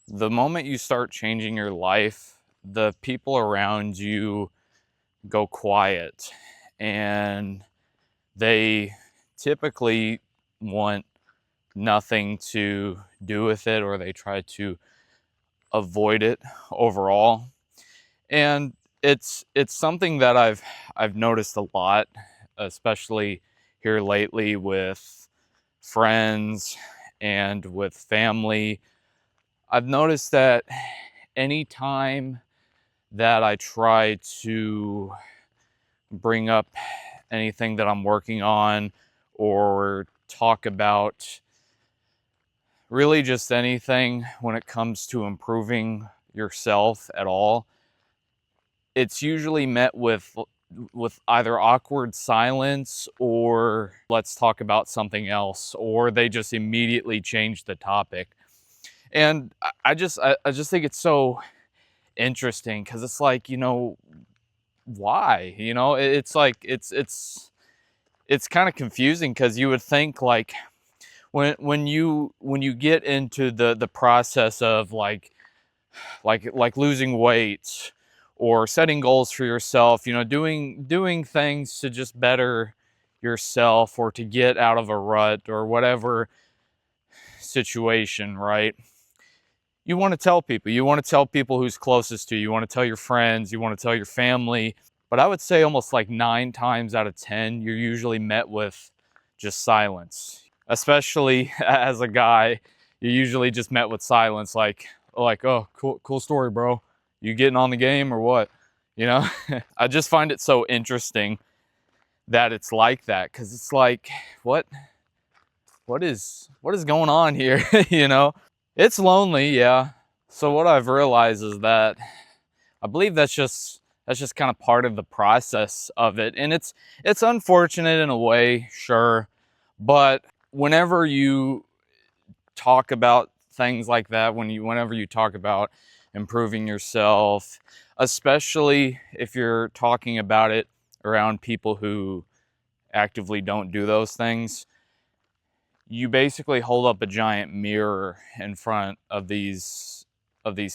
The moment you start changing your life, the people around you go quiet and they typically want nothing to do with it, or they try to avoid it overall. And it's something that I've noticed a lot, especially here lately with friends and with family. I've noticed that anytime that I try to bring up anything that I'm working on or talk about really just anything when it comes to improving yourself at all, it's usually met with either awkward silence or let's talk about something else, or they just immediately change the topic. And I just think it's so interesting because it's like, why? It's like it's kind of confusing because you would think like when you get into the process of like losing weight or setting goals for yourself, doing things to just better yourself or to get out of a rut or whatever situation, right? You want to tell people. You want to tell people who's closest to you. You want to tell your friends. You want to tell your family. But I would say almost like 9 times out of 10, you're usually met with just silence. Especially as a guy, you're usually just met with silence, like, oh, cool story, bro. You getting on the game or what? You know, I just find it so interesting that it's like that because it's like, what, what is going on here? It's lonely, yeah. So what I've realized is that I believe that's just kind of part of the process of it, and it's unfortunate in a way, sure, but whenever you talk about things like that, whenever you talk about improving yourself, especially if you're talking about it around people who actively don't do those things, you basically hold up a giant mirror in front of these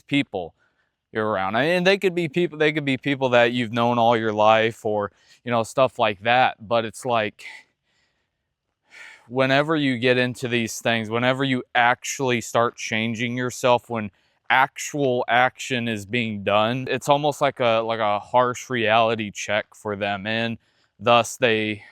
people you're around. And they could be people that you've known all your life, or stuff like that. But it's like whenever you get into these things, whenever you actually start changing yourself, when actual action is being done, it's almost like a harsh reality check for them, and thus they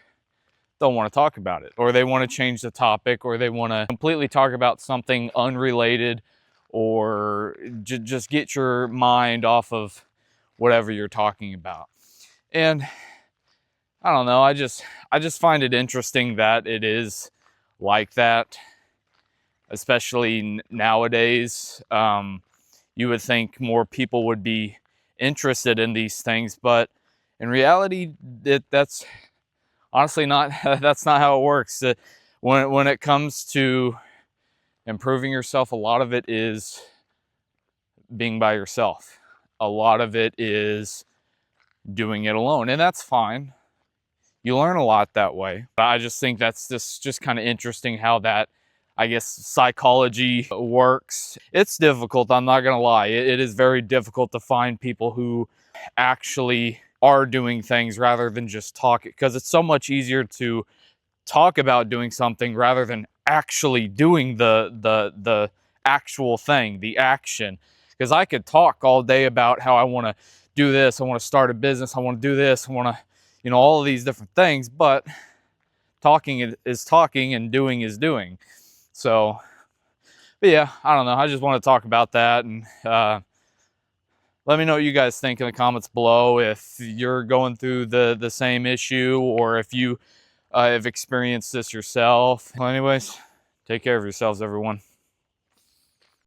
don't want to talk about it, or they want to change the topic, or they want to completely talk about something unrelated, or just get your mind off of whatever you're talking about. And I don't know, I just find it interesting that it is like that, especially nowadays. You would think more people would be interested in these things, but in reality, that's honestly not that's not how it works. When it comes to improving yourself, a lot of it is being by yourself. A lot of it is doing it alone, and that's fine. You learn a lot that way. I just think that's just kind of interesting how that, I guess, psychology works. It's difficult, I'm not gonna lie. It is very difficult to find people who actually are doing things rather than just talking, because it's so much easier to talk about doing something rather than actually doing the actual thing, the action. Because I could talk all day about how I want to do this, I want to start a business, I want to do this, I want to, all of these different things, but talking is talking and doing is doing. So, but yeah, I don't know. I just want to talk about that, and let me know what you guys think in the comments below, if you're going through the same issue, or if you have experienced this yourself. Well, anyways, take care of yourselves, everyone.